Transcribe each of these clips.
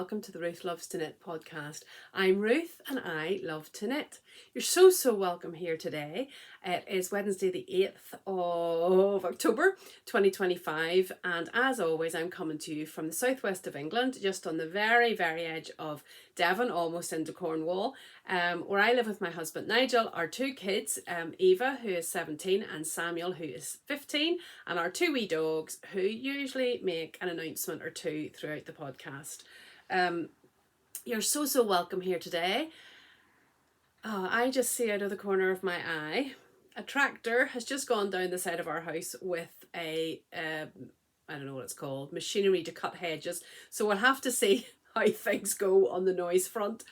welcome to the Ruth Loves to Knit podcast. I'm Ruth and I love to knit. You're so welcome here today. It is Wednesday the 8th of October 2025, and as always I'm coming to you from the southwest of England, just on the very edge of Devon, almost into Cornwall, where I live with my husband Nigel, our two kids, Eva, who is 17, and Samuel, who is 15, and our two wee dogs, who usually make an announcement or two throughout the podcast. You're so welcome here today. I just see out of the corner of my eye, a tractor has just gone down the side of our house with a, I don't know what it's called, machinery to cut hedges. So we'll have to see how things go on the noise front.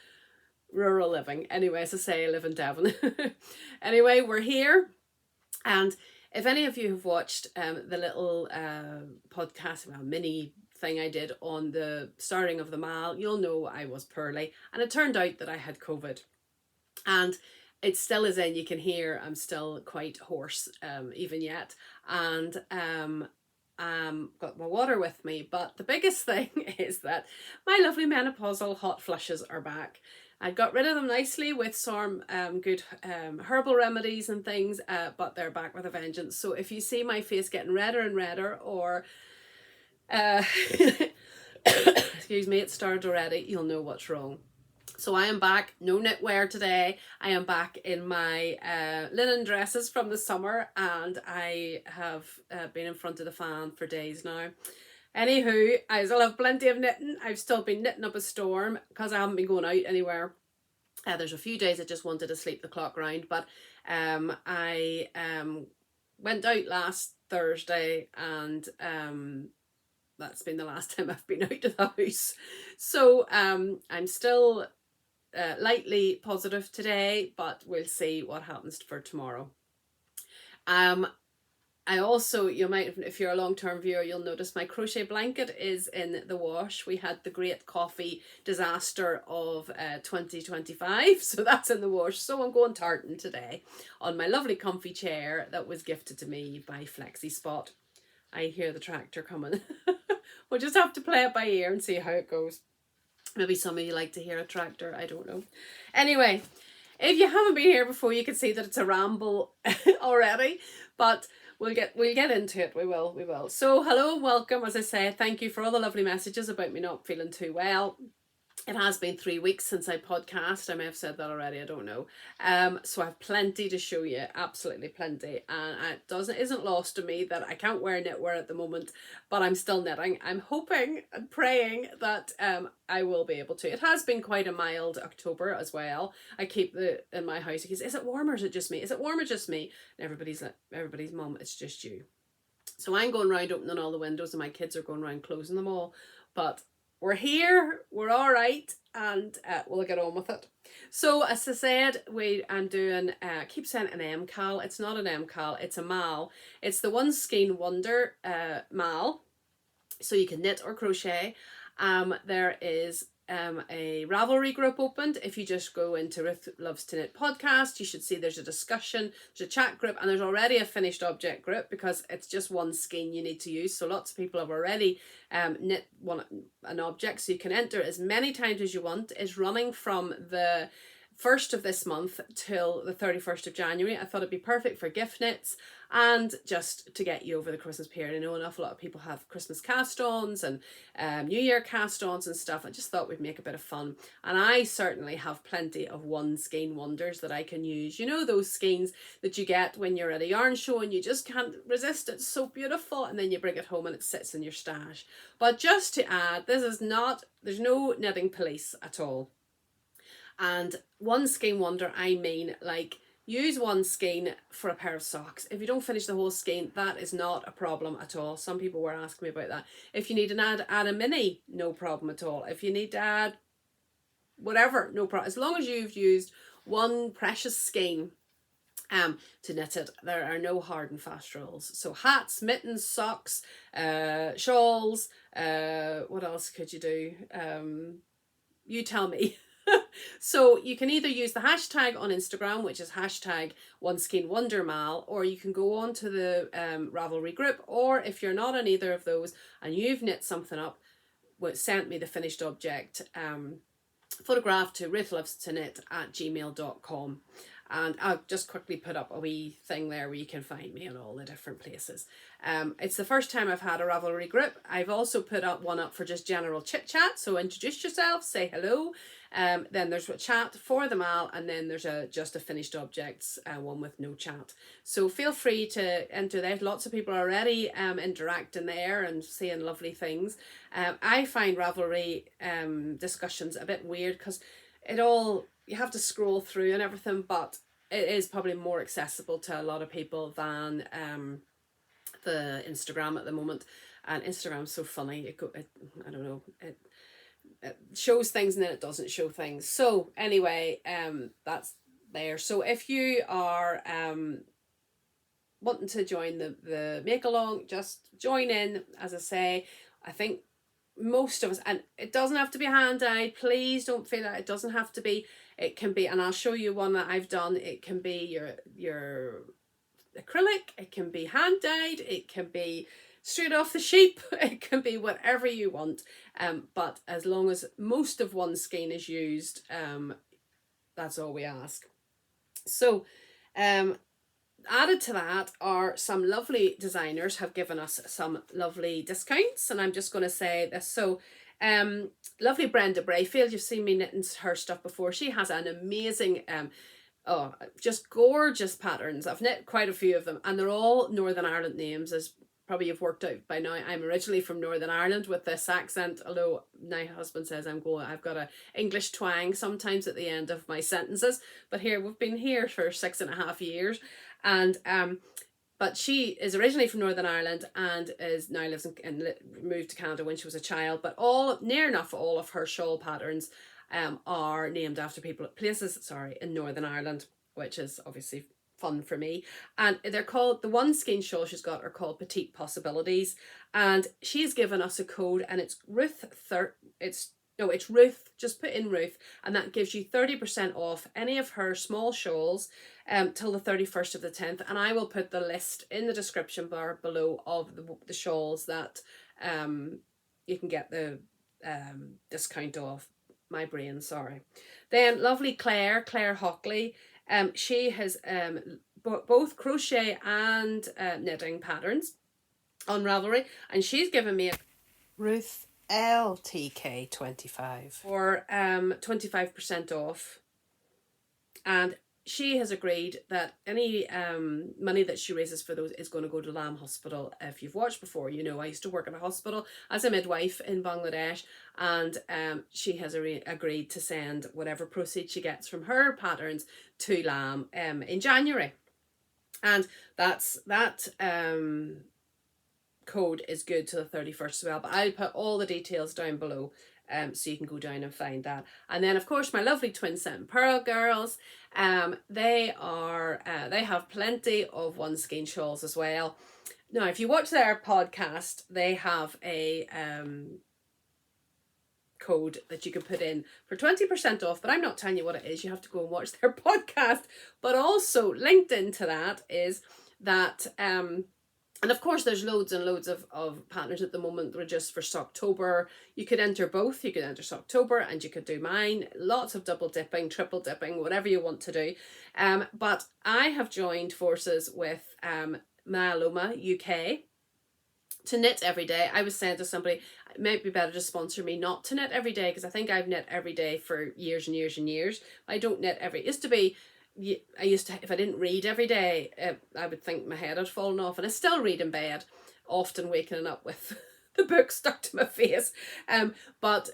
Rural living. Anyway, as I say, I live in Devon. Anyway, we're here. And if any of you have watched the little podcast, mini thing I did on the starting of the Mal, you'll know I was poorly. And it turned out that I had COVID. And it still is in, you can hear I'm still quite hoarse even yet. And got my water with me. But the biggest thing is that my lovely menopausal hot flushes are back. I got rid of them nicely with some good herbal remedies and things, but they're back with a vengeance. So if you see my face getting redder and redder, or excuse me, it started already, you'll know what's wrong. So I am back, no knitwear today. I am back in my linen dresses from the summer, and I have been in front of the fan for days now. Anywho, I still have plenty of knitting. I've still been knitting up a storm because I haven't been going out anywhere. There's a few days I just wanted to sleep the clock round, but I went out last Thursday, and that's been the last time I've been out of the house. So I'm still lightly positive today, but we'll see what happens for tomorrow. I also, you might, if you're a long-term viewer, you'll notice my crochet blanket is in the wash. We had the great coffee disaster of 2025, so that's in the wash. So I'm going tartan today on my lovely comfy chair that was gifted to me by Flexi Spot. I hear the tractor coming. We'll just have to play it by ear and see how it goes. Maybe some of you like to hear a tractor, I don't know. Anyway, if you haven't been here before, you can see that it's a ramble already, but we'll get into it. We will. So hello and welcome. As I say, thank you for all the lovely messages about me not feeling too well. It has been 3 weeks since I podcast. I may have said that already, I don't know. So I have plenty to show you, absolutely plenty. And it isn't lost to me that I can't wear knitwear at the moment, but I'm still knitting. I'm hoping and praying that I will be able to. It has been quite a mild October as well. I keep in my house, because is it warm or is it just me? Is it warm or just me? And everybody's mum, it's just you. So I'm going around opening all the windows, and my kids are going around closing them all. But we're here, we're all right, and we'll get on with it. So as I said, I'm doing, keep saying an MCAL. It's not an MCAL, it's a MAL. It's the One Skein Wonder MAL. So you can knit or crochet. There is a Ravelry group opened. If you just go into Ruth Loves to Knit podcast, you should see there's a discussion, there's a chat group, and there's already a finished object group because it's just one skein you need to use. So lots of people have already knit an object, so you can enter as many times as you want. It's running from the 1st of this month till the 31st of January. I thought it'd be perfect for gift knits and just to get you over the Christmas period. I know an awful lot of people have Christmas cast-ons and New Year cast-ons and stuff. I just thought we'd make a bit of fun. And I certainly have plenty of one skein wonders that I can use. You know, those skeins that you get when you're at a yarn show and you just can't resist. It's so beautiful. And then you bring it home and it sits in your stash. But just to add, there's no knitting police at all. And one skein wonder, I mean, like, use one skein for a pair of socks. If you don't finish the whole skein, that is not a problem at all. Some people were asking me about that. If you need to add a mini, no problem at all. If you need to add whatever, no problem. As long as you've used one precious skein to knit it, there are no hard and fast rules. So hats, mittens, socks, shawls, what else could you do? You tell me. So you can either use the hashtag on Instagram, which is hashtag #OneSkeinWonderMal, or you can go on to the Ravelry group, or if you're not on either of those and you've knit something up, sent me the finished object photograph to ruthlovestoknit@gmail.com. And I'll just quickly put up a wee thing there where you can find me in all the different places. It's the first time I've had a Ravelry group. I've also put up one up for just general chit chat. So introduce yourself, say hello. Then there's a chat for them all, and then there's just a finished objects one with no chat. So feel free to enter there. Lots of people are already interacting there and saying lovely things. I find Ravelry discussions a bit weird because you have to scroll through and everything, but it is probably more accessible to a lot of people than the Instagram at the moment. And Instagram's so funny. I don't know. It shows things and then it doesn't show things. So anyway, that's there. So if you are wanting to join the make along, just join in. As I say, I think most of us, and it doesn't have to be hand dyed. Please don't feel that it doesn't have to be. It can be, and I'll show you one that I've done. It can be your acrylic. It can be hand dyed. It can be straight off the sheep. It can be whatever you want. But as long as most of one skein is used, that's all we ask. So, added to that are some lovely designers have given us some lovely discounts, and I'm just going to say this. So lovely Brenda Brayfield, you've seen me knitting her stuff before. She has an amazing just gorgeous patterns. I've knit quite a few of them, and they're all Northern Ireland names, as probably you've worked out by now. I'm originally from Northern Ireland with this accent, although my husband says I've got a English twang sometimes at the end of my sentences, but here we've been here for 6.5 years. And but she is originally from Northern Ireland and now lives moved to Canada when she was a child. But near enough all of her shawl patterns are named after places in Northern Ireland, which is obviously fun for me. And they're called, the one skein shawl she's got are called Petite Possibilities, and she's given us a code, and it's Ruth. It's Ruth. Just put in Ruth, and that gives you 30% off any of her small shawls till the 31st of the 10th. And I will put the list in the description bar below of the shawls that you can get the discount off. My brain, sorry. Then lovely Claire Hockley. She has both crochet and knitting patterns on Ravelry, and she's given me a Ruth LTK 25 for 25% off, and she has agreed that any money that she raises for those is going to go to Lamb Hospital. If you've watched before, you know I used to work in a hospital as a midwife in Bangladesh, and she has agreed to send whatever proceeds she gets from her patterns to Lamb in January. And that code is good to the 31st as well, but I'll put all the details down below so you can go down and find that. And then of course my lovely Twin Set and Pearl girls, they have plenty of one skein shawls as well. Now if you watch their podcast, they have a code that you can put in for 20% off, but I'm not telling you what it is. You have to go and watch their podcast. But also linked into that is that and of course there's loads and loads of patterns at the moment that are just for Stocktober. You could enter both. You could enter Stocktober and you could do mine. Lots of double dipping, triple dipping, whatever you want to do. But I have joined forces with Myeloma UK to knit every day. I was saying to somebody, it might be better to sponsor me not to knit every day, because I think I've knit every day for years and years and years. I don't knit it used to be, if I didn't read every day, I would think my head had fallen off, and I still read in bed, often waking up with the book stuck to my face. But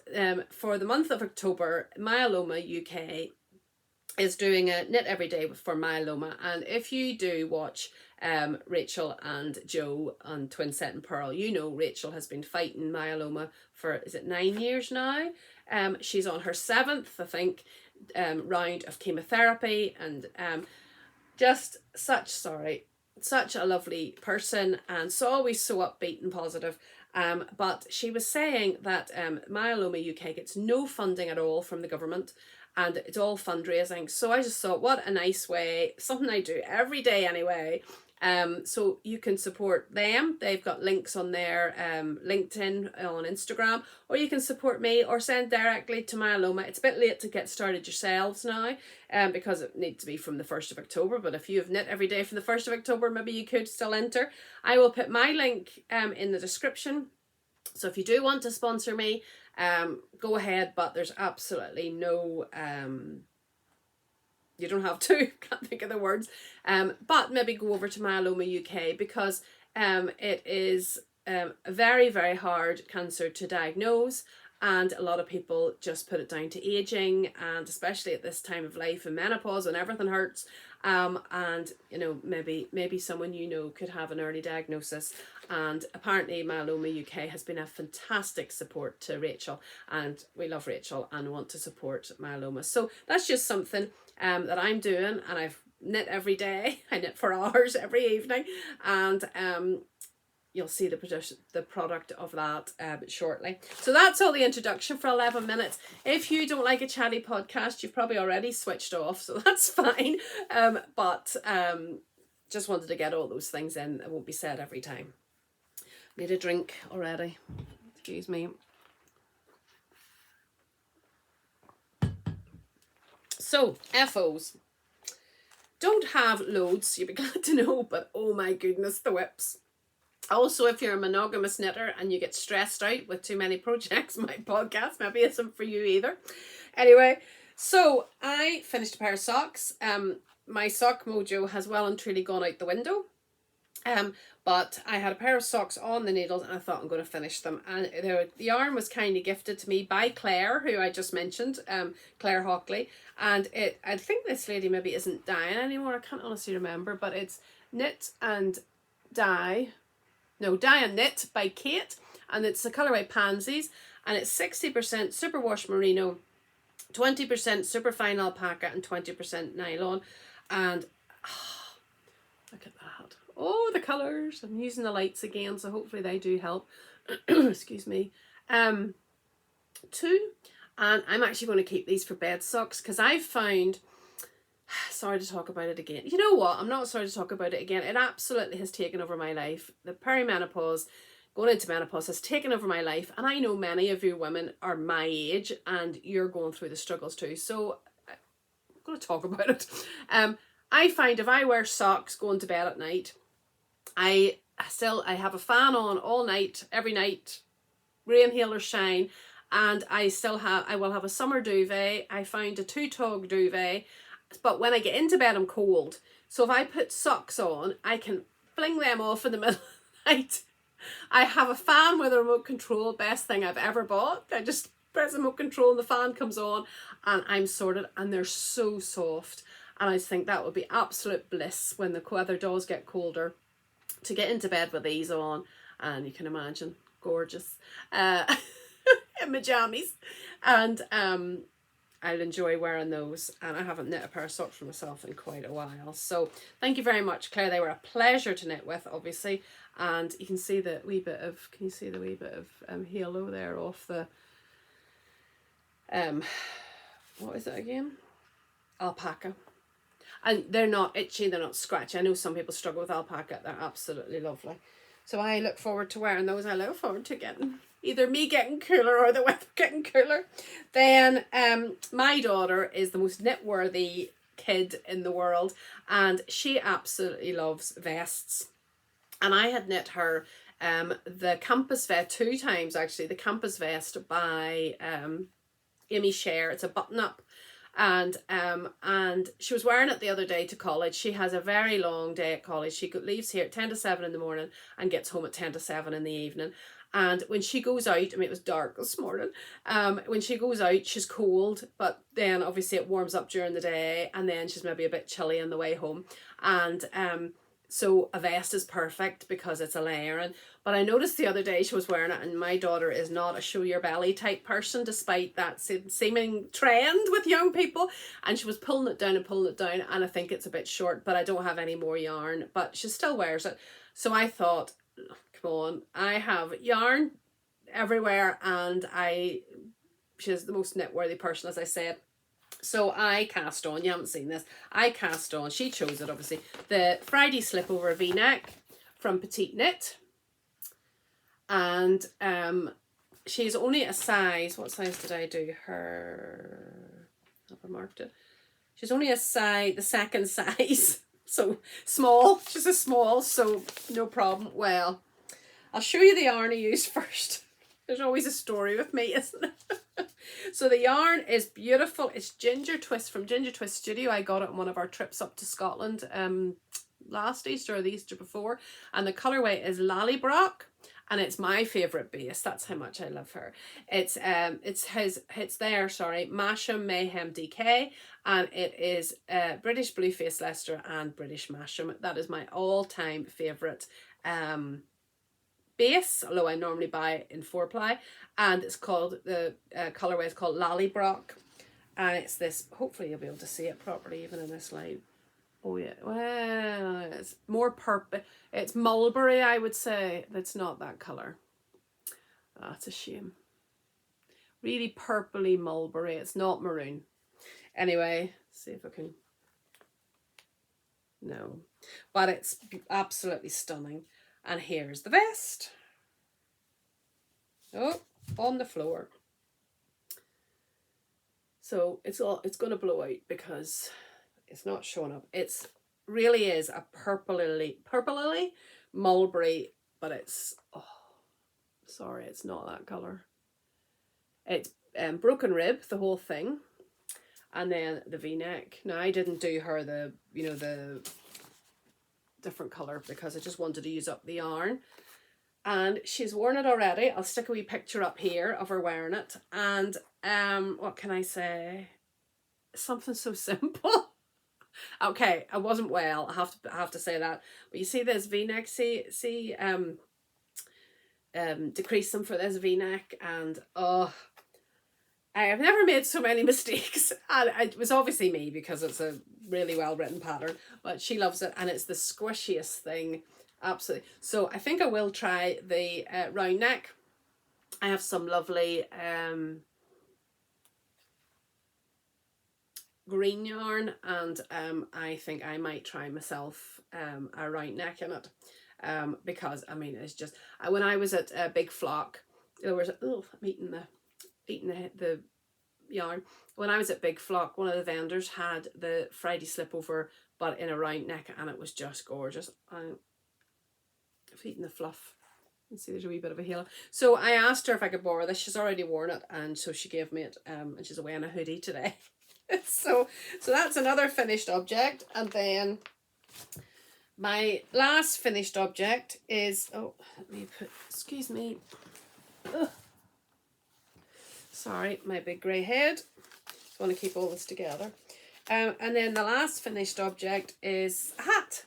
for the month of October, Myeloma UK is doing a knit every day for Myeloma, and if you do watch Rachel and Joe on Twin Set and Pearl, you know Rachel has been fighting myeloma for, is it 9 years now? She's on her 7th, I think, round of chemotherapy, and just such a lovely person, and so always so upbeat and positive. But she was saying that Myeloma UK gets no funding at all from the government, and it's all fundraising. So I just thought, what a nice way, something I do every day anyway, So you can support them. They've got links on their LinkedIn, on Instagram, or you can support me or send directly to Myeloma. It's a bit late to get started yourselves now, because it needs to be from the 1st of October. But if you have knit every day from the 1st of October, maybe you could still enter. I will put my link in the description. So if you do want to sponsor me, go ahead, but there's absolutely no, you don't have to, can't think of the words, but maybe go over to Myeloma UK, because it is a very, very hard cancer to diagnose, and a lot of people just put it down to aging, and especially at this time of life and menopause when everything hurts, and you know, maybe someone you know could have an early diagnosis. And apparently Myeloma UK has been a fantastic support to Rachel, and we love Rachel and want to support myeloma. So that's just something that I'm doing, and I've knit every day. I knit for hours every evening, and you'll see the product of that shortly. So that's all the introduction for 11 minutes. If you don't like a chatty podcast, you've probably already switched off, so that's fine. But just wanted to get all those things in. It won't be said every time. Need a drink already. Excuse me. So, FOs. Don't have loads, you'll be glad to know, but oh my goodness, the whips. Also, if you're a monogamous knitter and you get stressed out with too many projects, my podcast maybe isn't for you either. Anyway, so I finished a pair of socks. My sock mojo has well and truly gone out the window. But I had a pair of socks on the needles, and I thought I'm going to finish them. And the yarn was kind of gifted to me by Claire, who I just mentioned, Claire Hockley. And I think this lady maybe isn't dyeing anymore. I can't honestly remember, but it's Knit and Dye. No, Dye and Knit by Kate, and it's the colourway Pansies, and it's 60% superwash merino, 20% superfine alpaca, and 20% nylon. And look at that. Oh, the colours. I'm using the lights again, so hopefully they do help. Excuse me. Two. And I'm actually going to keep these for bed socks, because I've found, sorry to talk about it again. You know what? I'm not sorry to talk about it again. It absolutely has taken over my life. The perimenopause, going into menopause, has taken over my life. And I know many of you women are my age and you're going through the struggles too. So I'm going to talk about it. I find if I wear socks going to bed at night, I have a fan on all night, every night, rain, hail or shine, and I will have a summer duvet. I found a 2-tog duvet, but when I get into bed I'm cold. So if I put socks on, I can fling them off in the middle of the night. I have a fan with a remote control, best thing I've ever bought. I just press the remote control and the fan comes on and I'm sorted, and they're so soft. And I just think that would be absolute bliss when the weather does get colder, to get into bed with these on, and you can imagine, gorgeous, in my jammies, and I'll enjoy wearing those. And I haven't knit a pair of socks for myself in quite a while, so thank you very much, Claire. They were a pleasure to knit with, obviously, and you can see the wee bit of, can you see the wee bit of halo there off the what is it again, alpaca. And they're not itchy, they're not scratchy. I know some people struggle with alpaca. They're absolutely lovely. So I look forward to wearing those. I look forward to getting, either me getting cooler or the weather getting cooler. Then my daughter is the most knit-worthy kid in the world, and she absolutely loves vests. And I had knit her the campus vest 2 times, actually. The campus vest by Amy Share. It's a button-up. And she was wearing it the other day to college. She has a very long day at college. She leaves here at 10 to 7 in the morning and gets home at 10 to 7 in the evening. And when she goes out, I mean, it was dark this morning, when she goes out, she's cold, but then obviously it warms up during the day, and then she's maybe a bit chilly on the way home. And so a vest is perfect because it's a layering. But I noticed the other day she was wearing it, and my daughter is not a show your belly type person, despite that seeming trend with young people. And she was pulling it down, and I think it's a bit short, but I don't have any more yarn, but she still wears it. So I thought, come on, I have yarn everywhere, and she's the most knit-worthy person, as I said. So I cast on, you haven't seen this, I cast on, she chose it obviously, the Friday Slipover V-neck from Petite Knit. And she's only a size, what size did I do her? Have I marked it? She's only a size, the second size. So small, she's a small, so no problem. Well, I'll show you the yarn I used first. There's always a story with me, isn't it? So the yarn is beautiful. It's Gkngrr Twist from Gkngrr Twist Studio. I got it on one of our trips up to Scotland last Easter or the Easter before. And the colourway is LallyBroch. And it's my favourite base. That's how much I love her. It's Masham Mayhem DK, and it is British Blueface Leicester and British Masham. That is my all-time favourite base, although I normally buy it in 4-ply. And it's called, the colourway is called LallyBroch. And it's this, hopefully you'll be able to see it properly even in this light. Oh yeah, well, it's more purple. It's mulberry, I would say. It's not that colour. That's a shame. Really purpley mulberry. It's not maroon. Anyway, see if I can. No, but it's absolutely stunning. And here's the vest. Oh, on the floor. So it's going to blow out because it's not showing up. It's really is a purpley mulberry, but it's, oh, sorry, it's not that colour. It's broken rib, the whole thing, and then the V-neck. Now I didn't do her the, you know, the different colour because I just wanted to use up the yarn. And she's worn it already. I'll stick a wee picture up here of her wearing it. And what can I say? Something so simple. Okay, I wasn't well. I have to say that. But you see this V-neck. See, decrease them for this V-neck, and oh, I have never made so many mistakes. And it was obviously me because it's a really well written pattern. But she loves it, and it's the squishiest thing, absolutely. So I think I will try the round neck. I have some lovely green yarn, and I think I might try myself a round neck in it, because I mean it's just, when I was at Big Flock, there was, oh, I'm eating the yarn. When I was at Big Flock, one of the vendors had the Friday Slipover but in a round neck, and it was just gorgeous. I'm eating the fluff. You can see there's a wee bit of a halo. So I asked her if I could borrow this. She's already worn it, and so she gave me it, and she's away in a hoodie today. So that's another finished object. And then my last finished object is, oh, let me put, excuse me. Ugh. Sorry, my big grey head. I want to keep all this together. And then the last finished object is a hat.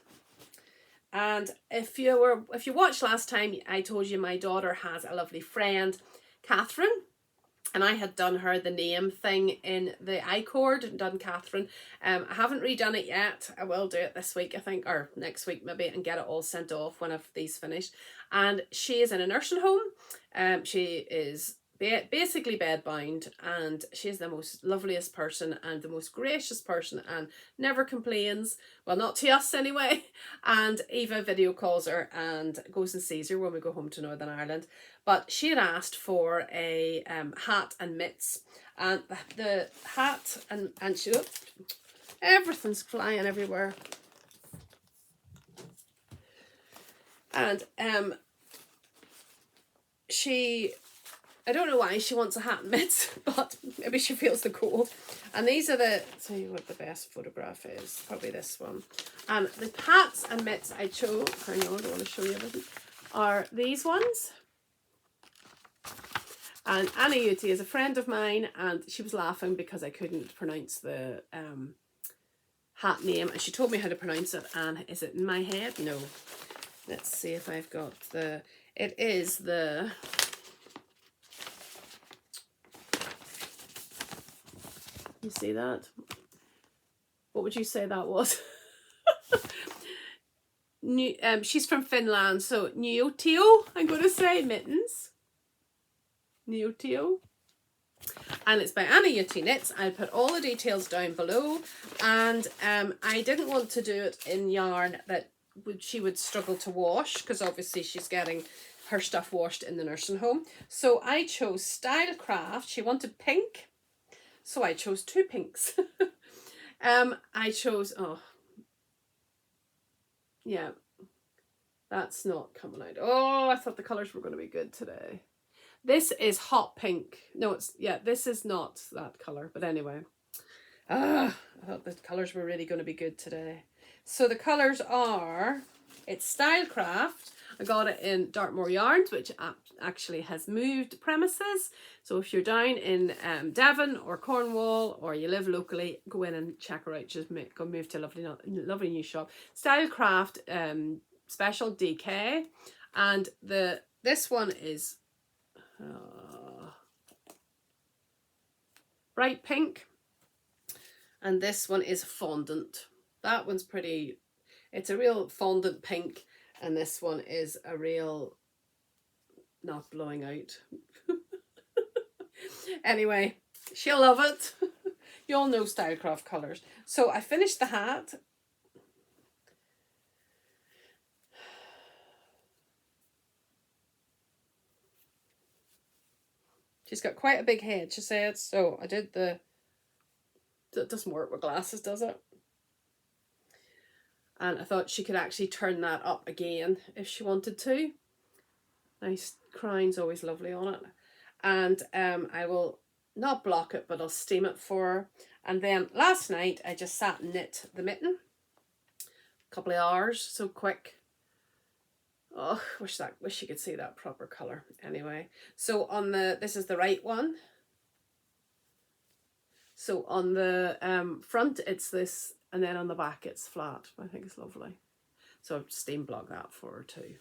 And if you watched last time, I told you my daughter has a lovely friend, Catherine. And I had done her the name thing in the I-cord and done Catherine. I haven't redone it yet. I will do it this week, I think, or next week maybe, and get it all sent off when I've these finished. And she is in a nursing home. She is basically bedbound, and she's the most loveliest person and the most gracious person and never complains. Well, not to us anyway. And Eva video calls her and goes and sees her when we go home to Northern Ireland. But she had asked for a hat and mitts, and the hat and she, oh, everything's flying everywhere. And I don't know why she wants a hat and mitts, but maybe she feels the cold. And these are the, I'll tell you what the best photograph is, probably this one. And the hats and mitts I chose, hang on, I don't want to show you everything, are these ones. And Anniina Juiiti is a friend of mine, and she was laughing because I couldn't pronounce the hat name, and she told me how to pronounce it. And is it in my head? No. Let's see if I've got the, it is the, you see that? What would you say that was? She's from Finland, so Nvotio, I'm going to say, mittens. Nvotio. and it's by Anniina Juiiti. I'll put all the details down below, and I didn't want to do it in yarn that she would struggle to wash, because obviously she's getting her stuff washed in the nursing home. So I chose Stylecraft. She wanted pink, so I chose 2 pinks. I chose, oh yeah, that's not coming out. Oh, I thought the colours were going to be good today. This is hot pink. No, it's, yeah, this is not that colour, but anyway. I thought the colours were really going to be good today. So the colours are, it's Stylecraft. I got it in Dartmoor Yarns, which actually has moved premises. So if you're down in Devon or Cornwall, or you live locally, go in and check her out. Just go move to a lovely new shop. Stylecraft Special DK, and this one is bright pink, and this one is fondant. That one's pretty, it's a real fondant pink, and this one is a real not blowing out. Anyway, she'll love it. You all know Stylecraft colours. So I finished the hat. She's got quite a big head, she said, so I did the, it doesn't work with glasses, does it? And I thought she could actually turn that up again if she wanted to. Nice crown's always lovely on it. And I will not block it, but I'll steam it for her. And then last night I just sat and knit the mitten. A couple of hours, so quick. Oh, wish you could see that proper colour. Anyway, so on the, this is the right one. So on the front it's this, and then on the back it's flat. I think it's lovely. So I've steam block that for her too.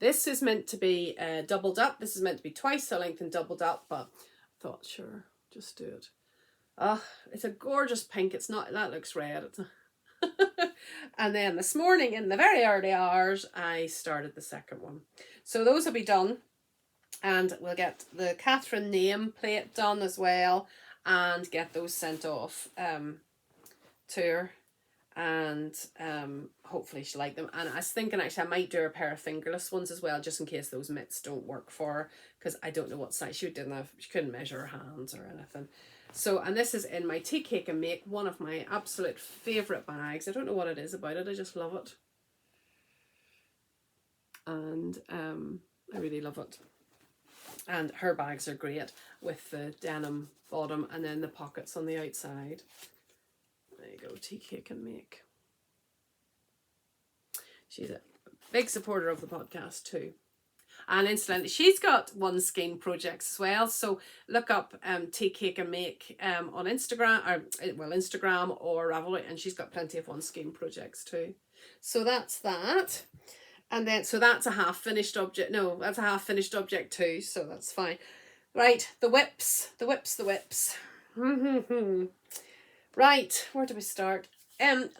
This is meant to be doubled up. This is meant to be twice the length and doubled up, but I thought, sure, just do it. Oh, it's a gorgeous pink. It's not, that looks red. It's and then this morning in the very early hours, I started the second one. So those will be done, and we'll get the Catherine name plate done as well, and get those sent off to her, and hopefully she'll like them. And I was thinking actually I might do a pair of fingerless ones as well, just in case those mitts don't work for her, because I don't know what size. She couldn't measure her hands or anything. So, and this is in my Tea Cake and Make, one of my absolute favourite bags. I don't know what it is about it, I just love it. And I really love it. And her bags are great with the denim bottom and then the pockets on the outside. There you go, Tea Cake and Make. She's a big supporter of the podcast too. And incidentally, she's got One Skein projects as well. So look up Tea Cake and Make on Instagram, or well, Instagram or Ravelry, and she's got plenty of One Skein projects too. So that's that. And then, so that's a half finished object. No, that's a half finished object too. So that's fine. Right, the whips. Right, where do we start?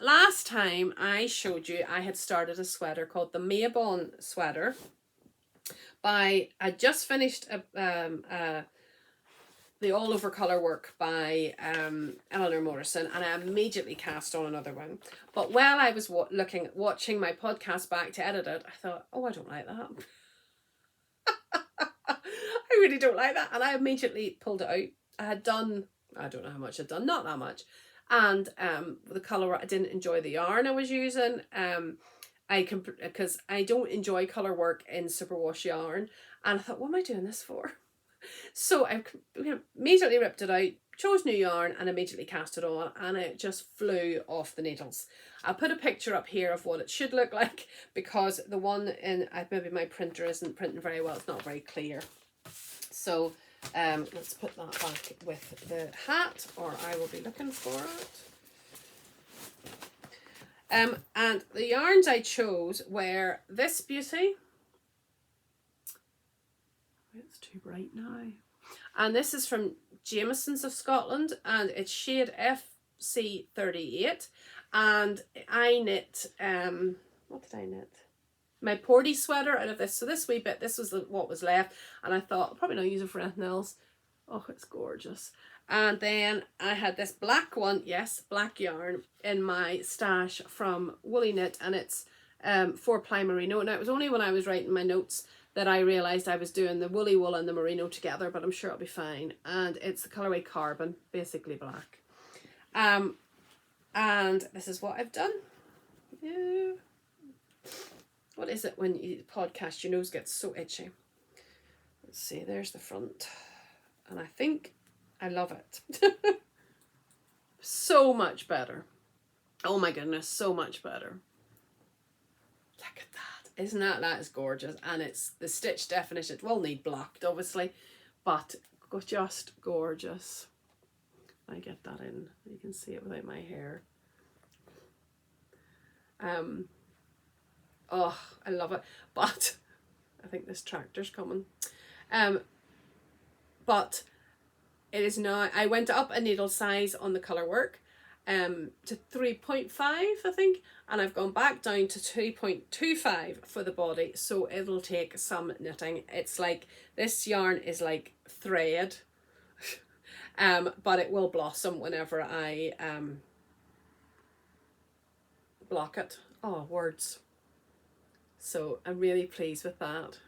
Last time I showed you, I had started a sweater called the Mabon sweater. I just finished the all over colour work by Elenor Mortensen, and I immediately cast on another one. But while I was watching my podcast back to edit it, I thought, oh, I don't like that. I really don't like that, and I immediately pulled it out. I had done, I don't know how much I'd done, not that much, and the colour, I didn't enjoy the yarn I was using. Because I don't enjoy colour work in superwash yarn, and I thought, what am I doing this for? So I immediately ripped it out, chose new yarn, and immediately cast it on, and it just flew off the needles. I'll put a picture up here of what it should look like, because the one in, maybe my printer isn't printing very well, it's not very clear. So let's put that back with the hat, or I will be looking for it. And the yarns I chose were this beauty. It's too bright now. And this is from Jamiesons of Scotland, and it's shade FC38. And I knit, what did I knit? My Porty sweater out of this. So this wee bit, this was what was left, and I thought I'll probably not use it for anything else. Oh, it's gorgeous. And then I had this black one, yes, black yarn in my stash from Woolyknit, and it's 4-ply merino. Now, it was only when I was writing my notes that I realised I was doing the woolly wool and the merino together, but I'm sure it'll be fine. And it's the colourway Carbon, basically black. And this is what I've done. Yeah. What is it when you podcast, your nose gets so itchy? Let's see, there's the front. And I think I love it. So much better. Oh my goodness, so much better. Look at that. Isn't that is gorgeous? And it's the stitch definition. It will need blocked, obviously, but just gorgeous. I get that in. You can see it without my hair. Oh, I love it. But I think this tractor's coming. But it is now, I went up a needle size on the Colourwork to 3.5, I think, and I've gone back down to 2.25 for the body, so it'll take some knitting. It's like, this yarn is like thread, but it will blossom whenever I block it. Oh, words. So I'm really pleased with that,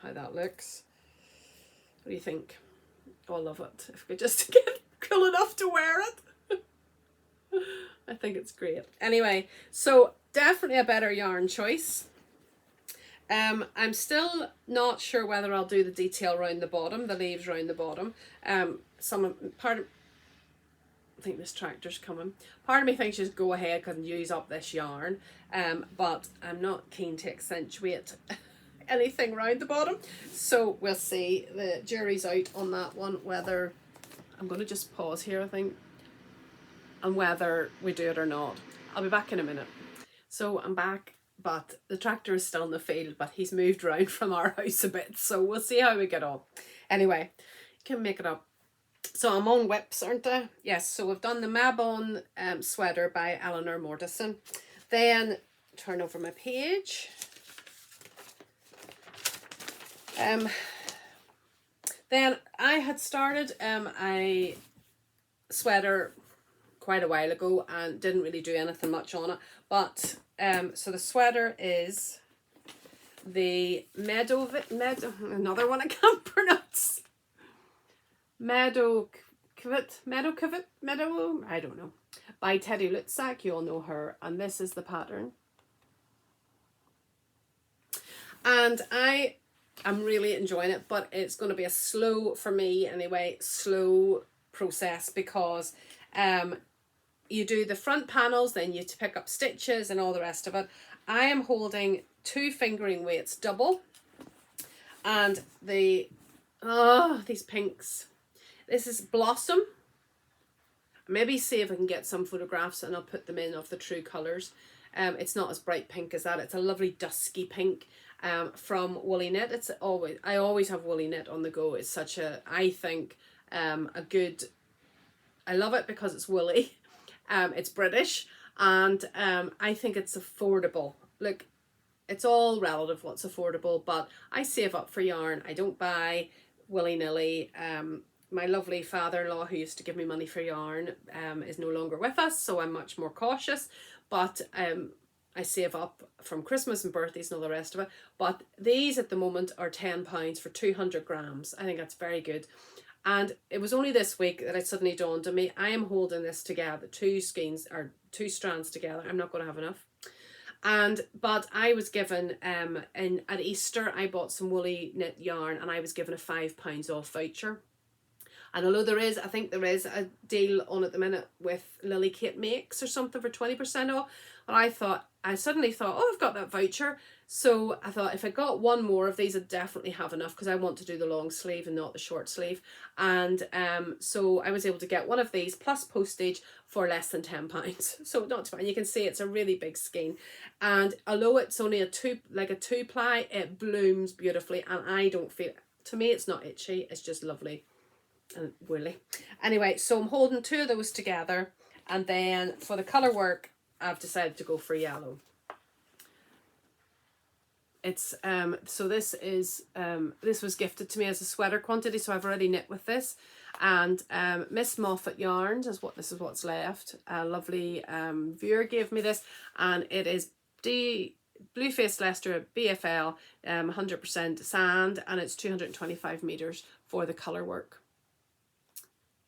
how that looks. What do you think? Oh, I love it. If we could just get cool enough to wear it. I think it's great. Anyway, so definitely a better yarn choice. I'm still not sure whether I'll do the detail around the bottom, the leaves around the bottom. I think this tractor's coming. Part of me thinks just go ahead and use up this yarn, but I'm not keen to accentuate anything around the bottom, so we'll see. The jury's out on that one, whether I'm going to just pause here, I think, and whether we do it or not. I'll be back in a minute. So I'm back, but the tractor is still in the field, but he's moved around from our house a bit, so we'll see how we get on. Anyway, you can make it up. So I'm on whips, aren't I? Yes, so we've done the Mabon sweater by Elenor Mortensen. Then turn over my page. Then I had started a sweater quite a while ago and didn't really do anything much on it, but so the sweater is the another one I can't pronounce, Medokvit, I don't know, by Teti Lutsak. You all know her, and this is the pattern, and I'm really enjoying it, but it's going to be a slow, for me anyway, slow process, because you do the front panels, then you pick up stitches and all the rest of it. I am holding 2 fingering weights double, and these pinks. This is Blossom. Maybe see if I can get some photographs and I'll put them in of the true colours. It's not as bright pink as that. It's a lovely dusky pink. From Woolyknit. I always have Woolyknit on the go. It's such a, I think, a good, I love it because it's woolly, it's British, and I think it's affordable. Look, it's all relative what's affordable, but I save up for yarn. I don't buy willy-nilly. My lovely father-in-law, who used to give me money for yarn, is no longer with us, so I'm much more cautious, but I save up from Christmas and birthdays and all the rest of it. But these at the moment are £10 for 200 grams. I think that's very good. And it was only this week that it suddenly dawned on me, I am holding this together, 2 strands together. I'm not going to have enough. But I was given, at Easter, I bought some Woolyknit yarn, and I was given a £5 off voucher. And although I think there is a deal on at the minute with Lily Kate Makes or something for 20% off, but I suddenly thought, oh, I've got that voucher. So I thought if I got one more of these, I'd definitely have enough, because I want to do the long sleeve and not the short sleeve. And so I was able to get one of these plus postage for less than £10. So not too bad. You can see it's a really big skein. And although it's only a 2-ply, it blooms beautifully, and I don't feel, to me it's not itchy, it's just lovely and woolly. Anyway, so I'm holding 2 of those together, and then for the Colourwork I've decided to go for yellow. It's so this was gifted to me as a sweater quantity, so I've already knit with this, And Miss Moffat Yarns is what, this is what's left. A lovely viewer gave me this, and it is Blue Faced Leicester BFL 100% sand, and it's 225 meters for the Colourwork.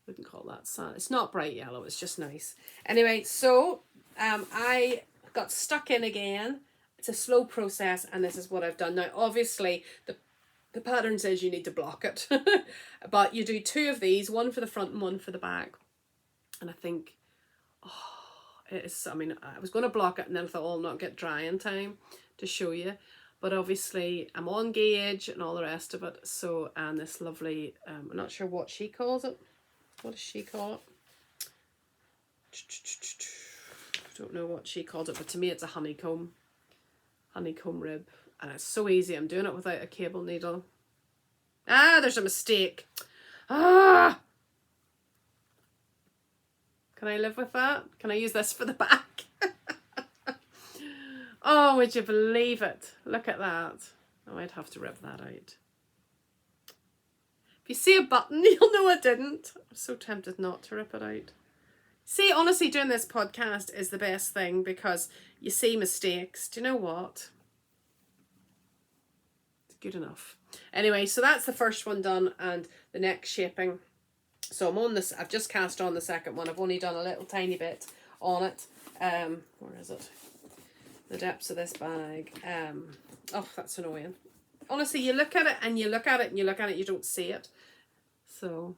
Wouldn't call that sand. It's not bright yellow, it's just nice. Anyway, so I got stuck in again. It's a slow process, and this is what I've done. Now, obviously, the pattern says you need to block it, but you do 2 of these, one for the front and one for the back. And I think, I mean, I was going to block it, and then I thought, oh, I'll not get dry in time to show you. But obviously, I'm on gauge and all the rest of it. So, and this lovely, I'm not sure what she calls it. What does she call it? I don't know what she called it, but to me it's a honeycomb rib, and it's so easy. I'm doing it without a cable needle. Ah, there's a mistake. Ah! Can I live with that? Can I use this for the back? Oh, would you believe it? Look at that. I might have to rip that out. If you see a button, you'll know I didn't. I'm so tempted not to rip it out. See, honestly, doing this podcast is the best thing because you see mistakes. Do you know what? It's good enough. Anyway, so that's the first one done, and the next shaping. So I'm on this, I've just cast on the second one. I've only done a little tiny bit on it. Where is it? The depths of this bag. Oh, that's annoying. Honestly, you look at it and you look at it and you look at it, you don't see it. So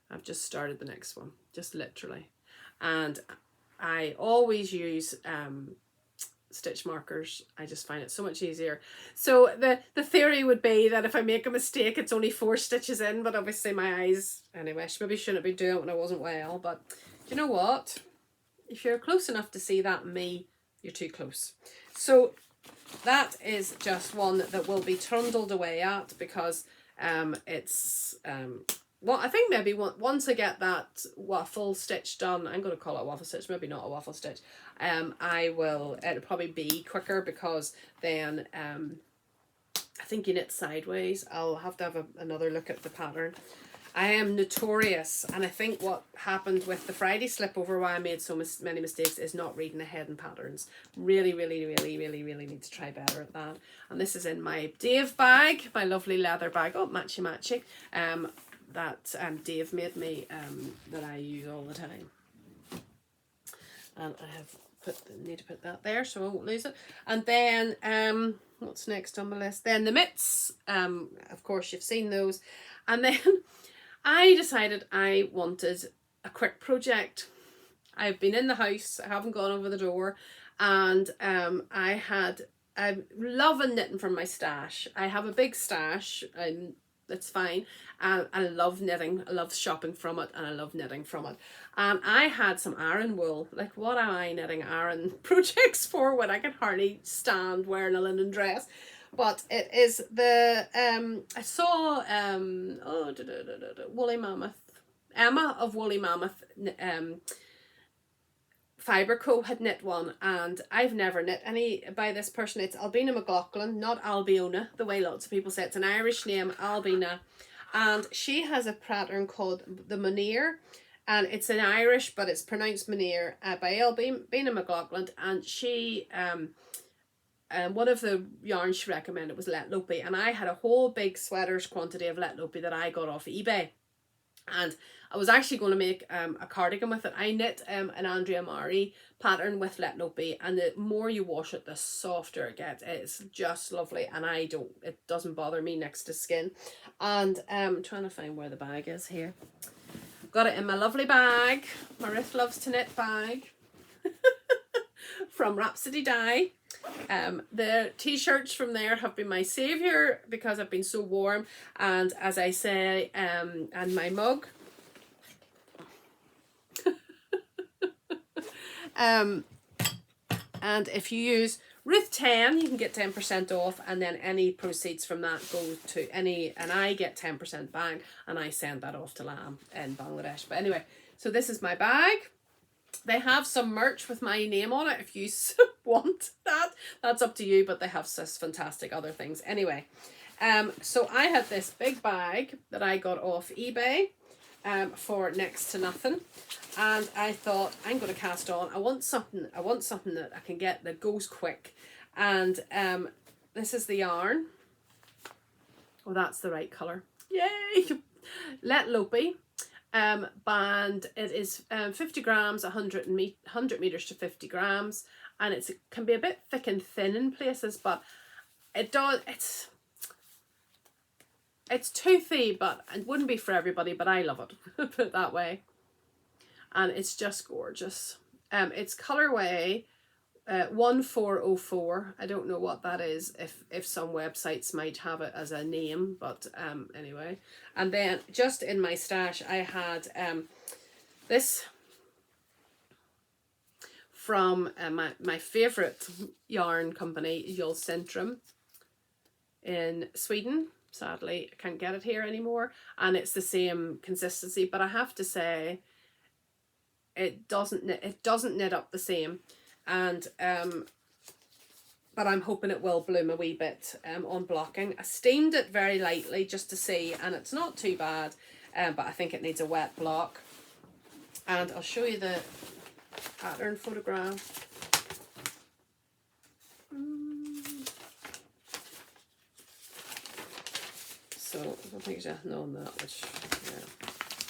I've just started the next one, just literally. And I always use stitch markers. I just find it so much easier. So the theory would be that if I make a mistake, it's only 4 stitches in, but obviously my eyes, anyway, maybe shouldn't be doing it when I wasn't well, but you know what? If you're close enough to see that in me, you're too close. So that is just one that will be trundled away at because it's well, I think maybe once I get that waffle stitch done, I'm going to call it a waffle stitch, maybe not a waffle stitch, it'll probably be quicker because then I think you knit sideways. I'll have to have another look at the pattern. I am notorious, and I think what happened with the Friday slipover, why I made so many mistakes, is not reading ahead in patterns. Really need to try better at that. And this is in my Dave bag, my lovely leather bag. Oh, matchy. That Dave made me, that I use all the time. And I have need to put that there so I won't lose it. And then what's next on my list? Then the mitts. Of course you've seen those. And then I decided I wanted a quick project. I've been in the house, I haven't gone over the door, and I'm loving knitting from my stash. I have a big stash, and that's fine. And I love knitting, I love shopping from it, and I love knitting from it. And I had some Aran wool. Like, what am I knitting Aran projects for when I can hardly stand wearing a linen dress? But it is the, I saw, Woolly Mammoth, Emma of Woolly Mammoth, Fibre Co had knit one, and I've never knit any by this person. It's Albina McLaughlin, not Albiona, the way lots of people say. It's an Irish name, Albina. And she has a pattern called the Muneer, and it's in Irish, but it's pronounced Muneer, by Albina McLaughlin. And she, one of the yarns she recommended was Let Lopey, and I had a whole big sweaters quantity of Let Lopey that I got off eBay, and I was actually going to make a cardigan with it. I knit an Andrea Mari pattern with Let Lopey, and the more you wash it, the softer it gets. It's just lovely, and it doesn't bother me next to skin. And I'm trying to find where the bag is here. I've got it in my lovely bag, my Ruth Loves to Knit bag from Rhapsody Dye. The t-shirts from there have been my saviour because I've been so warm, and as I say, and my mug. And if you use Ruth 10, you can get 10% off, and then any proceeds from that go to and I get 10% back, and I send that off to Lam in Bangladesh. But anyway, so this is my bag. They have some merch with my name on it if you want that. That's up to you, but they have such fantastic other things. Anyway, so I had this big bag that I got off eBay, for next to nothing, and I thought I'm going to cast on. I want something that I can get that goes quick, and this is the yarn. Oh, that's the right colour. Yay! Let Lopey. Band, it is 50 grams, 100 meters to 50 grams, and it can be a bit thick and thin in places, but it's toothy, but it wouldn't be for everybody, but I love it. Put it that way. And it's just gorgeous. It's Colourway 1404. I don't know what that is, if some websites might have it as a name, but anyway. And then just in my stash I had this from my favourite yarn company, Julcentrum in Sweden. Sadly I can't get it here anymore, and it's the same consistency, but I have to say it doesn't knit up the same. And but I'm hoping it will bloom a wee bit on blocking. I steamed it very lightly just to see, and it's not too bad, but I think it needs a wet block. And I'll show you the pattern photograph. So I don't think there's anything on that, which, yeah.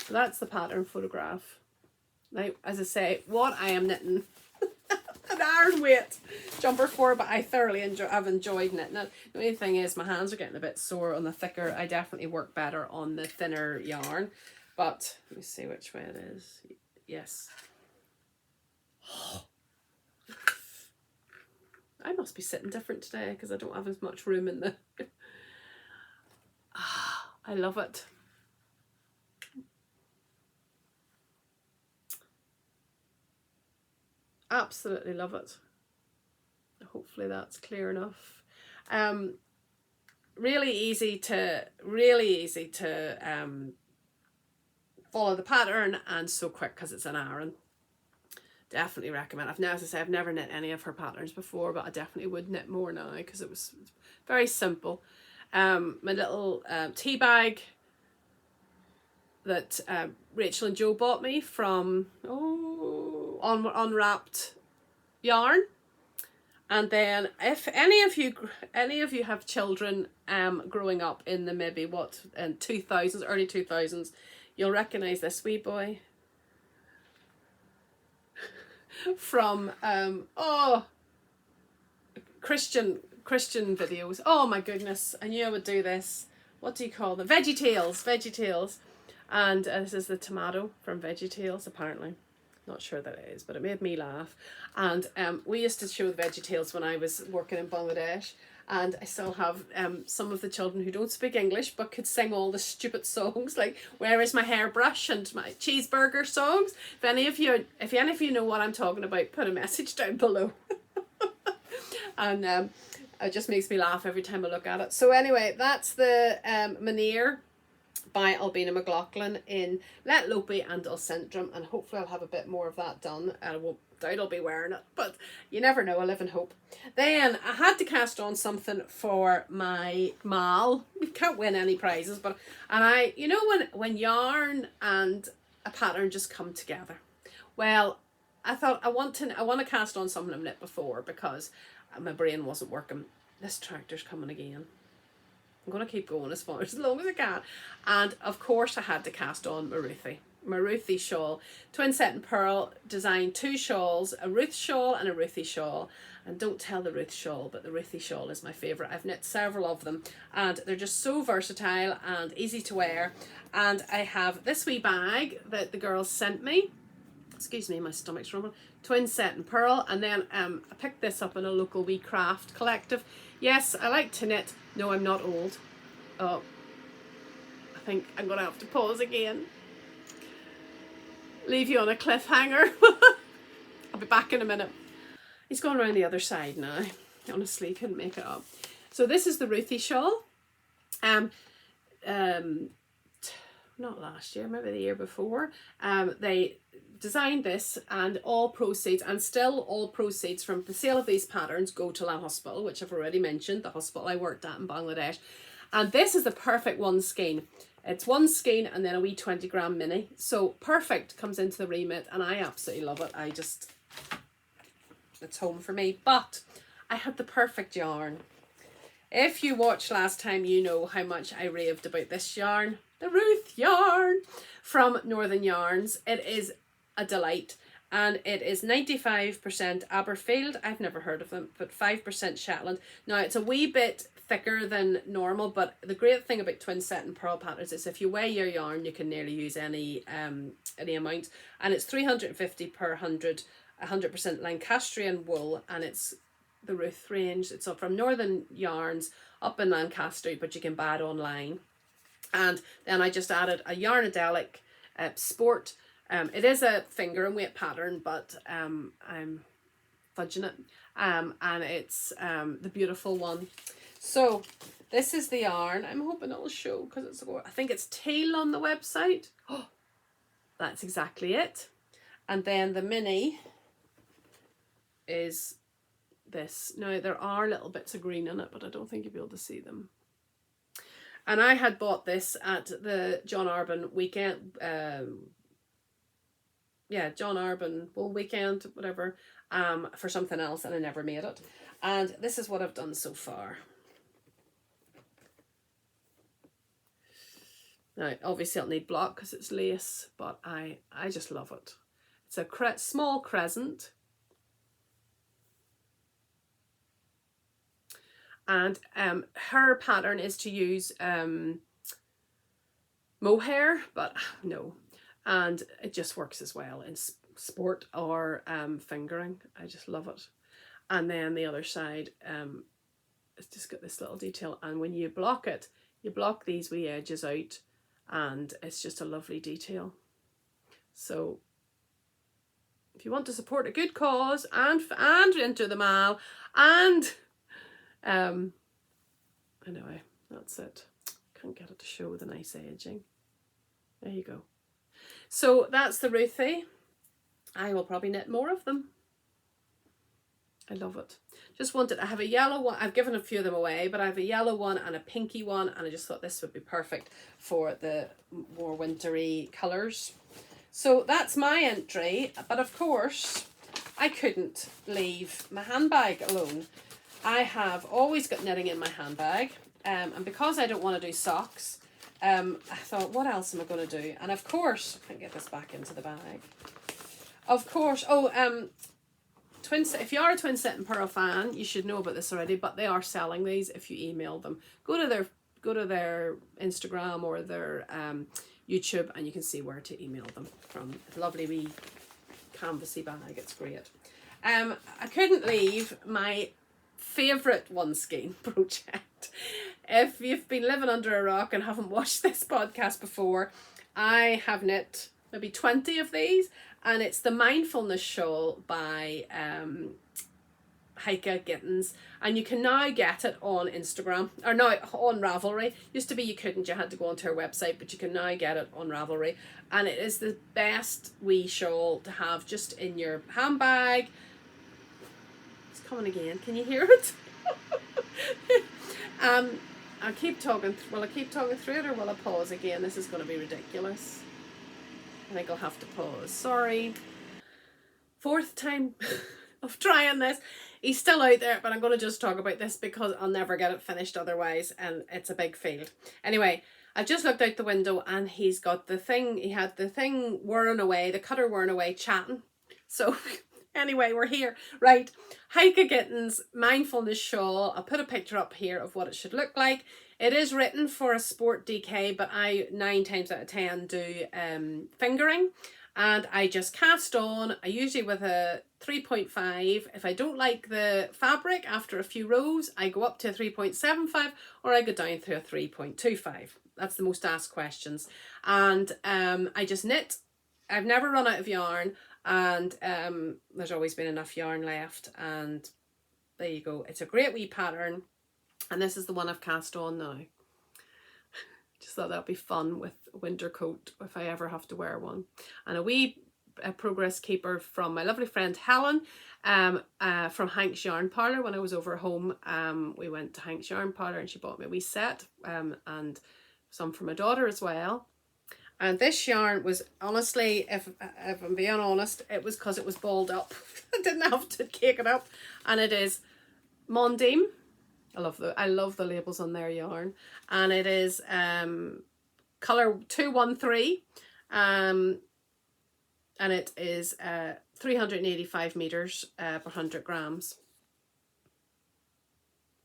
So that's the pattern photograph. Now, as I say, what I am knitting an iron weight jumper for, but I thoroughly have enjoyed knitting it. The only thing is my hands are getting a bit sore on the thicker. I definitely work better on the thinner yarn, but let me see which way it is. Yes. I must be sitting different today because I don't have as much room in the I love it. Absolutely love it. Hopefully that's clear enough. Really easy to follow the pattern, and so quick because it's an iron. Definitely recommend. As I say, I've never knit any of her patterns before, but I definitely would knit more now because it was very simple. My little tea bag that Rachel and Joe bought me from Unwrapped Yarn. And then if any of you have children growing up in the maybe in 2000s, early 2000s, you'll recognize this wee boy from Christian videos. Oh my goodness, I knew I would do this. What do you call them? Veggie Tales. And this is the tomato from Veggie Tales, apparently. Not sure that it is, but it made me laugh. And we used to show the Veggie Tales when I was working in Bangladesh, and I still have some of the children who don't speak English but could sing all the stupid songs like "Where is my hairbrush" and my cheeseburger songs. If any of you know what I'm talking about, put a message down below. And it just makes me laugh every time I look at it. So anyway, that's the Maneer by Albina McLaughlin in Let Lopey and Julcentrum, and hopefully I'll have a bit more of that done. I won't doubt I'll be wearing it, but you never know. I live in hope. Then I had to cast on something for my Mal. We can't win any prizes, but you know when yarn and a pattern just come together. Well, I thought I want to cast on something I've knit before because my brain wasn't working. This tractor's coming again. I'm going to keep going as long as I can. And of course I had to cast on my Ruthie shawl. Twin set and pearl, designed 2 shawls, a Ruth shawl and a Ruthie shawl. And don't tell the Ruth shawl, but the Ruthie shawl is my favourite. I've knit several of them and they're just so versatile and easy to wear. And I have this wee bag that the girls sent me. Excuse me, my stomach's rumbling. Twin set and pearl. And then I picked this up in a local wee craft collective. Yes, I like to knit. No, I'm not old. Oh, I think I'm going to have to pause again. Leave you on a cliffhanger. I'll be back in a minute. He's gone around the other side now. Honestly, couldn't make it up. So this is the Ruthie shawl. Not last year, maybe the year before. They designed this, and all proceeds from the sale of these patterns go to La Hospital, which I've already mentioned, the hospital I worked at in Bangladesh. And this is the perfect one skein. It's one skein and then a wee 20-gram mini. So perfect, comes into the remit, and I absolutely love it. It's home for me. But I had the perfect yarn. If you watched last time, you know how much I raved about this yarn. The Ruth yarn from Northern Yarns. It is a delight. And it is 95% Aberfield. I've never heard of them, but 5% Shetland. Now, it's a wee bit thicker than normal, but the great thing about twin set and pearl patterns is if you weigh your yarn, you can nearly use any amount. And it's 350 per 100% Lancastrian wool, and it's the Ruth range. It's up from Northern Yarns up in Lancaster, but you can buy it online. And then I just added a Yarnadelic Sport. It is a finger and weight pattern, but I'm fudging it. And it's the beautiful one. So this is the yarn. I'm hoping it'll show because it's, I think it's teal on the website. Oh, that's exactly it. And then the mini is this. Now there are little bits of green in it, but I don't think you'll be able to see them. And I had bought this at the John Arbon weekend, John Arbon Wool Weekend, whatever, for something else, and I never made it. And this is what I've done so far. Now, obviously I'll need block because it's lace, but I just love it. It's a small crescent. And her pattern is to use mohair, but no. And it just works as well in sport or fingering. I just love it. And then the other side, it's just got this little detail. And when you block it, you block these wee edges out, and it's just a lovely detail. So if you want to support a good cause and enter the mall, and anyway, that's it. Can't get it to show the nice edging. There you go. So that's the Ruthie. I will probably knit more of them. I love it. Just wanted, I have a yellow one. I've given a few of them away, but I have a yellow one and a pinky one, and I just thought this would be perfect for the more wintry colours. So that's my entry, but of course I couldn't leave my handbag alone. I have always got knitting in my handbag, and because I don't want to do socks, I thought, what else am I going to do? And of course, I can get this back into the bag. Of course, if you are a Twin Set and Pearl fan, you should know about this already, but they are selling these if you email them. Go to their Instagram or their YouTube, and you can see where to email them from. A lovely wee canvasy bag. It's great. I couldn't leave my favourite one skein project. If you've been living under a rock and haven't watched this podcast before, I have knit maybe 20 of these, and it's the Mindfulness shawl by Heike Gittens, and you can now get it on Instagram, or now on Ravelry. Used to be you couldn't, you had to go onto her website, but you can now get it on Ravelry, and it is the best wee shawl to have just in your handbag. It's coming again, can you hear it? I'll keep talking, will I keep talking through it or will I pause again? This is going to be ridiculous. I think I'll have to pause, sorry. Fourth time of trying this. He's still out there, but I'm going to just talk about this because I'll never get it finished otherwise, and it's a big field. Anyway, I've just looked out the window and he's got the thing, he had the thing whirring away, the cutter whirring away, chatting. So anyway, we're here. Right, Heike Gittens Mindfulness shawl. I'll put a picture up here of what it should look like. It is written for a sport DK, but I 9 times out of 10 do fingering. And I just cast on, I usually with a 3.5. If I don't like the fabric after a few rows, I go up to a 3.75 or I go down to a 3.25. That's the most asked questions. And I just knit. I've never run out of yarn, and there's always been enough yarn left, and there you go. It's a great wee pattern, and this is the one I've cast on now. Just thought that'd be fun with a winter coat if I ever have to wear one. And a wee progress keeper from my lovely friend Helen from Hank's Yarn Parlour. When I was over home, we went to Hank's Yarn Parlour and she bought me a wee set, and some for my daughter as well. And this yarn was, honestly, if I'm being honest, it was because it was balled up. I didn't have to cake it up. And it is Mondim. I love the labels on their yarn. And it is colour 213. And it is 385 meters per 100 grams.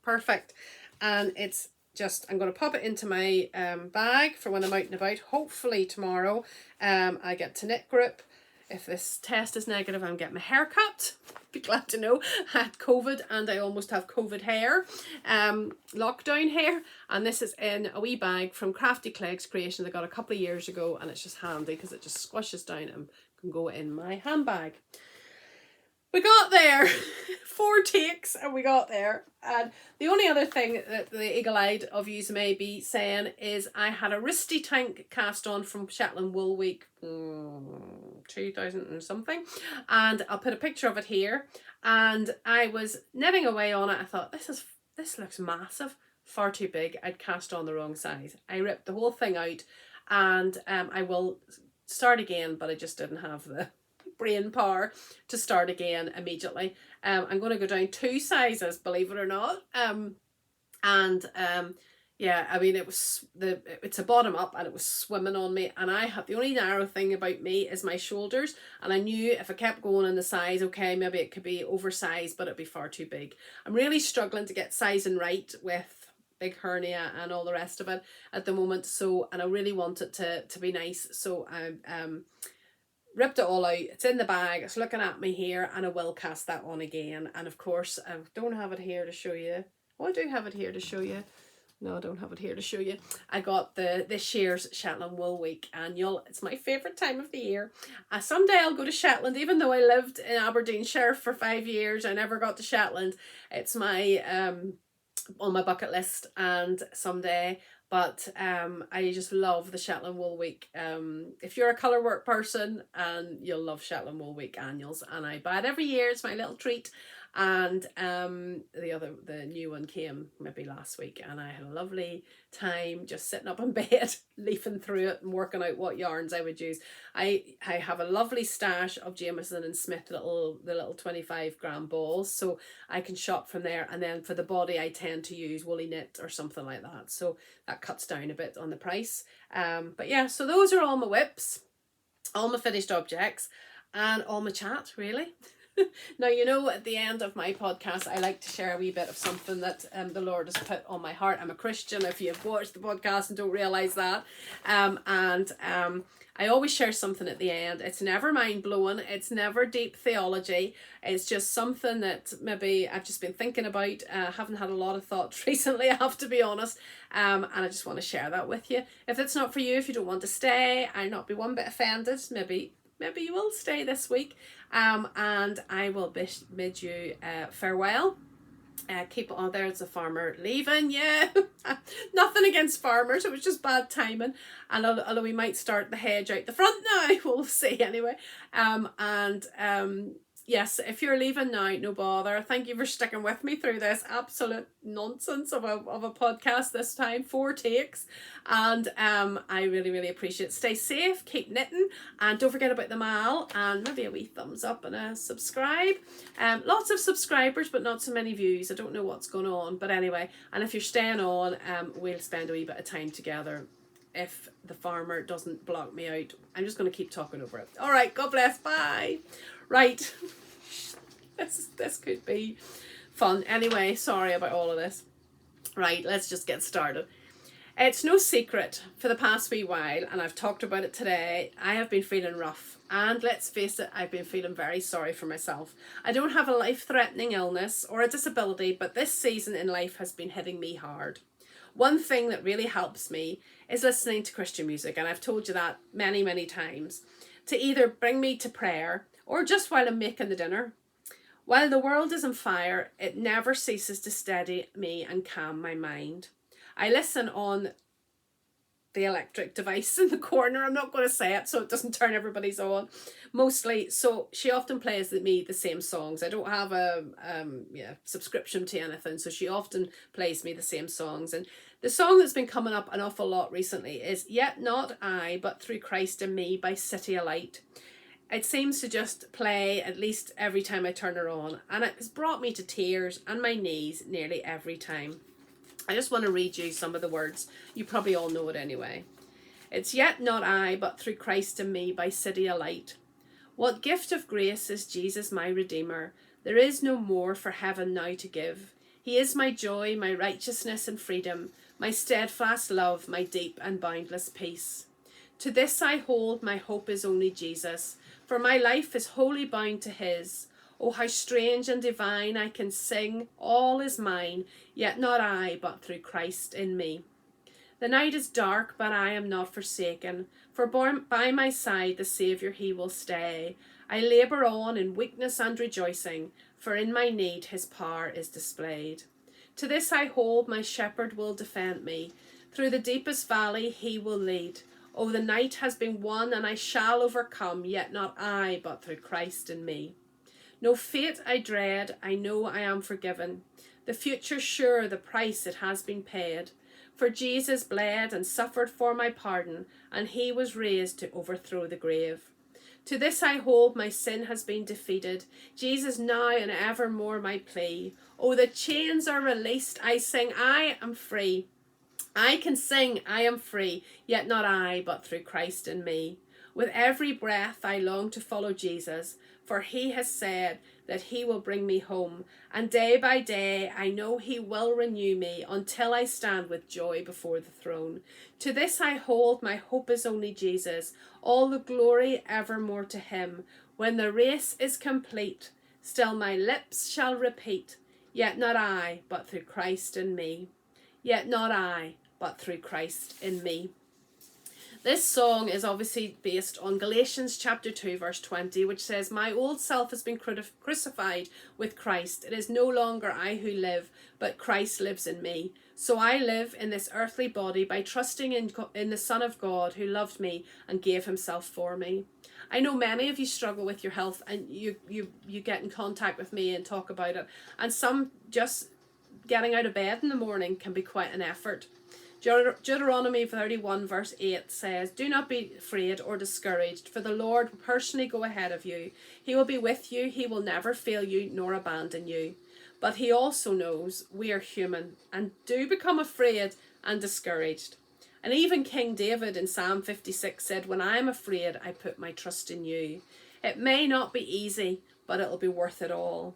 Perfect. And it's just, I'm going to pop it into my bag for when I'm out and about. Hopefully tomorrow I get to knit group. If this test is negative, I'm getting my hair cut. Be glad to know. I had COVID and I almost have COVID hair, lockdown hair. And this is in a wee bag from Crafty Clegs Creations I got a couple of years ago, and it's just handy because it just squishes down and can go in my handbag. We got there. 4 takes and we got there. And the only other thing that the eagle-eyed of yous may be saying is I had a wristy tank cast on from Shetland Wool Week 2000 and something, and I'll put a picture of it here. And I was knitting away on it. I thought, this looks massive, far too big. I'd cast on the wrong size. I ripped the whole thing out, and I will start again, but I just didn't have the brain power to start again immediately. I'm going to go down 2 sizes, believe it or not. Yeah, I mean, it's a bottom up and it was swimming on me, and I had, the only narrow thing about me is my shoulders, and I knew if I kept going in the size, okay, maybe it could be oversized, but it'd be far too big. I'm really struggling to get sizing right with big hernia and all the rest of it at the moment, so, and I really want it to be nice, so I ripped it all out. It's in the bag, it's looking at me here, and I will cast that on again. And of course I don't have it here to show you. Oh, I do have it here to show you. No, I don't have it here to show you. I got this year's Shetland Wool Week annual. It's my favourite time of the year. Someday I'll go to Shetland, even though I lived in Aberdeenshire for 5 years. I never got to Shetland. It's my on my bucket list, and someday. But I just love the Shetland Wool Week. If you're a colourwork person, and you'll love Shetland Wool Week annuals, and I buy it every year. It's my little treat. And the new one came maybe last week, and I had a lovely time just sitting up in bed leafing through it and working out what yarns I would use. I have a lovely stash of Jamieson and Smith the little 25 gram balls, so I can shop from there. And then for the body I tend to use Woolyknit or something like that, so that cuts down a bit on the price. But yeah, so those are all my whips, all my finished objects, and all my chat really. Now, you know, at the end of my podcast, I like to share a wee bit of something that the Lord has put on my heart. I'm a Christian, if you've watched the podcast and don't realise that. I always share something at the end. It's never mind-blowing. It's never deep theology. It's just something that maybe I've just been thinking about. Haven't had a lot of thoughts recently, I have to be honest. And I just want to share that with you. If it's not for you, if you don't want to stay, I'll not be one bit offended. Maybe you will stay this week. And I will bid you farewell. Keep it on there. It's a farmer leaving. Yeah, nothing against farmers. It was just bad timing. And although we might start the hedge out the front now, we'll see anyway. Yes, if you're leaving now, no bother. Thank you for sticking with me through this absolute nonsense of a podcast this time. 4 takes. And I really, really appreciate it. Stay safe, keep knitting, and don't forget about the mail, and maybe a wee thumbs up and a subscribe. Lots of subscribers, but not so many views. I don't know what's going on. But anyway, and if you're staying on, we'll spend a wee bit of time together. If the farmer doesn't block me out, I'm just going to keep talking over it. All right, God bless. Bye. Right, this could be fun. Anyway, sorry about all of this. Right, let's just get started. It's no secret for the past wee while, and I've talked about it today, I have been feeling rough. And let's face it, I've been feeling very sorry for myself. I don't have a life-threatening illness or a disability, but this season in life has been hitting me hard. One thing that really helps me is listening to Christian music, and I've told you that many, many times, to either bring me to prayer or just while I'm making the dinner. While the world is on fire, it never ceases to steady me and calm my mind. I listen on the electric device in the corner. I'm not going to say it so it doesn't turn everybody's on. Mostly, so she often plays me the same songs. I don't have a subscription to anything, so she often plays me the same songs. And the song that's been coming up an awful lot recently is Yet Not I, But Through Christ in Me by City of Light. It seems to just play at least every time I turn her on, and it has brought me to tears and my knees nearly every time. I just want to read you some of the words. You probably all know it anyway. It's Yet Not I, But Through Christ in Me by City of Light. What gift of grace is Jesus my Redeemer? There is no more for heaven now to give. He is my joy, my righteousness and freedom, my steadfast love, my deep and boundless peace. To this I hold, my hope is only Jesus, for my life is wholly bound to his. Oh, how strange and divine I can sing, all is mine, yet not I, but through Christ in me. The night is dark, but I am not forsaken, for by my side the Saviour he will stay. I labour on in weakness and rejoicing, for in my need his power is displayed. To this I hold, my shepherd will defend me, through the deepest valley he will lead. Oh, the night has been won, and I shall overcome, yet not I, but through Christ in me. No fate I dread, I know I am forgiven. The future sure, the price it has been paid. For Jesus bled and suffered for my pardon, and he was raised to overthrow the grave. To this I hold, my sin has been defeated. Jesus now and evermore my plea. Oh, the chains are released, I sing, I am free. I can sing, I am free, yet not I, but through Christ in me. With every breath I long to follow Jesus, for he has said that he will bring me home, and day by day I know he will renew me until I stand with joy before the throne. To this I hold, my hope is only Jesus, all the glory evermore to him. When the race is complete, still my lips shall repeat, yet not I, but through Christ in me. Yet not I, but through Christ in me. This song is obviously based on Galatians chapter 2 verse 20, which says, My old self has been crucified with Christ. It is no longer I who live, but Christ lives in me. So I live in this earthly body by trusting in the Son of God who loved me and gave himself for me. I know many of you struggle with your health, and you get in contact with me and talk about it. And some just getting out of bed in the morning can be quite an effort. Deuteronomy 31 verse 8 says, Do not be afraid or discouraged, for the Lord will personally go ahead of you. He will be with you. He will never fail you nor abandon you. But he also knows we are human and do become afraid and discouraged. And even King David in Psalm 56 said, When I am afraid, I put my trust in you. It may not be easy, but it'll be worth it all.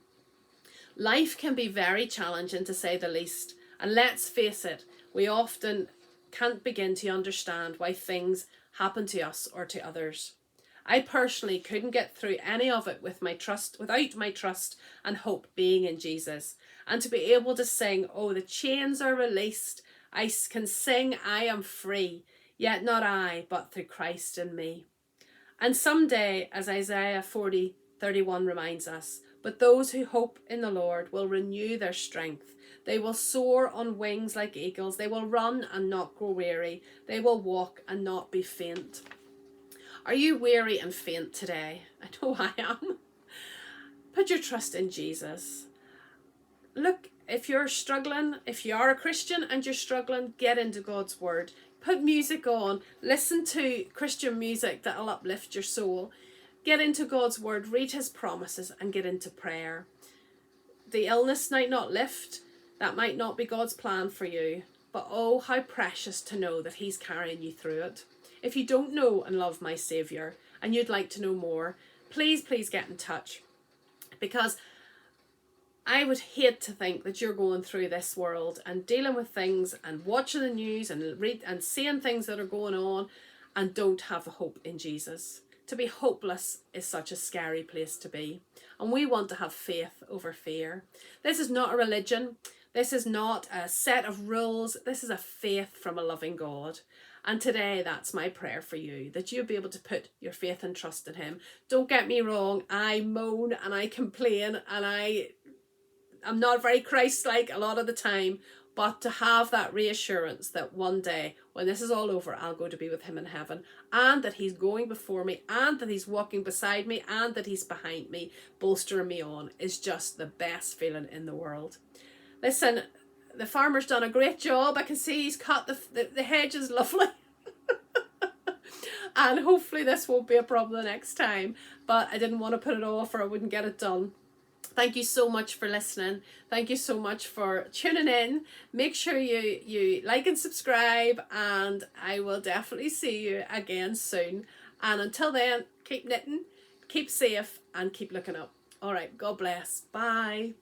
Life can be very challenging, to say the least, and let's face it, we often can't begin to understand why things happen to us or to others. I personally couldn't get through any of it without my trust and hope being in Jesus. And to be able to sing, oh, the chains are released, I can sing, I am free, yet not I, but through Christ in me. And someday, as Isaiah 40:31 reminds us, but those who hope in the Lord will renew their strength. They will soar on wings like eagles. They will run and not grow weary. They will walk and not be faint. Are you weary and faint today? I know I am. Put your trust in Jesus. Look, if you're struggling, if you are a Christian and you're struggling, get into God's word. Put music on. Listen to Christian music that'll uplift your soul. Get into God's word, read his promises, and get into prayer. The illness might not lift. That might not be God's plan for you. But oh, how precious to know that he's carrying you through it. If you don't know and love my Saviour and you'd like to know more, please get in touch. Because I would hate to think that you're going through this world and dealing with things and watching the news and read and seeing things that are going on and don't have a hope in Jesus. To be hopeless is such a scary place to be. And we want to have faith over fear. This is not a religion. This is not a set of rules. This is a faith from a loving God. And today, that's my prayer for you, that you'll be able to put your faith and trust in him. Don't get me wrong. I moan and I complain and I'm not very Christ-like a lot of the time. but to have that reassurance that one day when this is all over, I'll go to be with him in heaven, and that he's going before me, and that he's walking beside me, and that he's behind me, bolstering me on, is just the best feeling in the world. Listen, the farmer's done a great job. I can see he's cut the hedge is lovely. And hopefully this won't be a problem the next time, but I didn't want to put it off or I wouldn't get it done. Thank you so much for listening. Thank you so much for tuning in. Make sure you like and subscribe, and I will definitely see you again soon. And until then, keep knitting, keep safe, and keep looking up. All right, God bless. Bye.